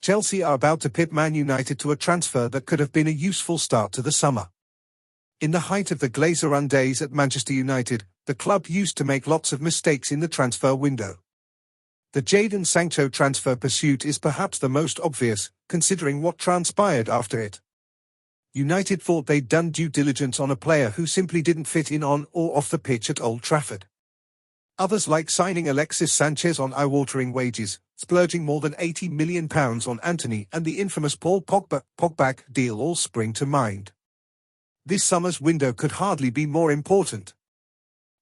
Chelsea are about to pip Man United to a transfer that could have been a useful start to the summer. In the height of the Glazer-run days at Manchester United, the club used to make lots of mistakes in the transfer window. The Jadon Sancho transfer pursuit is perhaps the most obvious, considering what transpired after it. United thought they'd done due diligence on a player who simply didn't fit in on or off the pitch at Old Trafford. Others, like signing Alexis Sanchez on eye-watering wages, splurging more than £80 million on Antony, and the infamous Paul Pogba Pogback deal, all spring to mind. This summer's window could hardly be more important.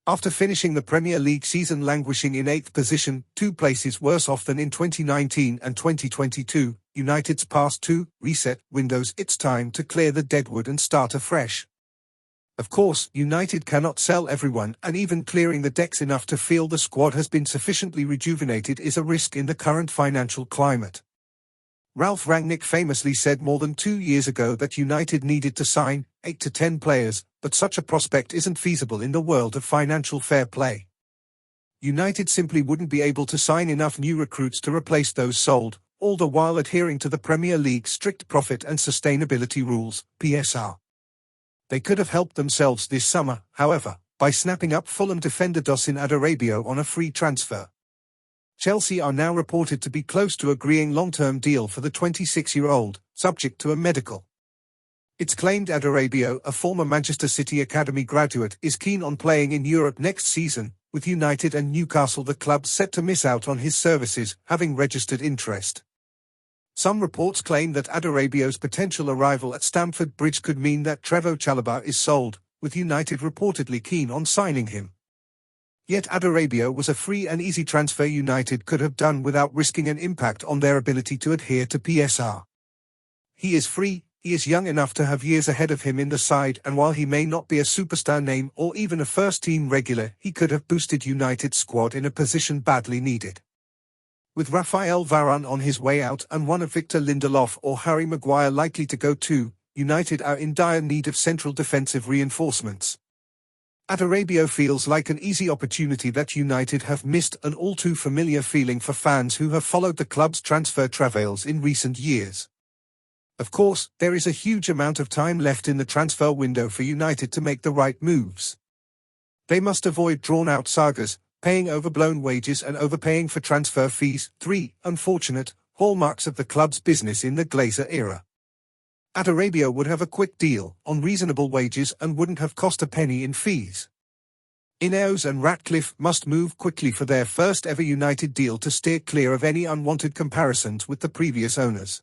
After finishing the Premier League season languishing in 8th position, 2 places worse off than in 2019 and 2022, United's past 2 reset windows, it's time to clear the deadwood and start afresh. Of course, United cannot sell everyone, and even clearing the decks enough to feel the squad has been sufficiently rejuvenated is a risk in the current financial climate. Ralph Rangnick famously said more than 2 years ago that United needed to sign 8 to 10 players, but such a prospect isn't feasible in the world of financial fair play. United simply wouldn't be able to sign enough new recruits to replace those sold, all the while adhering to the Premier League's strict profit and sustainability rules, PSR. They could have helped themselves this summer, however, by snapping up Fulham defender Jadon Sancho on a free transfer. Chelsea are now reported to be close to agreeing long-term deal for the 26-year-old, subject to a medical. It's claimed Sancho, a former Manchester City Academy graduate, is keen on playing in Europe next season, with United and Newcastle the clubs set to miss out on his services, having registered interest. Some reports claim that Sancho's potential arrival at Stamford Bridge could mean that Trevoh Chalobah is sold, with United reportedly keen on signing him. Yet Sancho was a free and easy transfer United could have done without risking an impact on their ability to adhere to PSR. He is free, he is young enough to have years ahead of him in the side, and while he may not be a superstar name or even a first-team regular, he could have boosted United's squad in a position badly needed. With Raphael Varane on his way out and one of Victor Lindelof or Harry Maguire likely to go too, United are in dire need of central defensive reinforcements. Sancho feels like an easy opportunity that United have missed, an all too familiar feeling for fans who have followed the club's transfer travails in recent years. Of course, there is a huge amount of time left in the transfer window for United to make the right moves. They must avoid drawn-out sagas, paying overblown wages and overpaying for transfer fees, 3 unfortunate hallmarks of the club's business in the Glazer era. Sancho would have a quick deal, on reasonable wages, and wouldn't have cost a penny in fees. INEOS and Ratcliffe must move quickly for their first ever United deal to steer clear of any unwanted comparisons with the previous owners.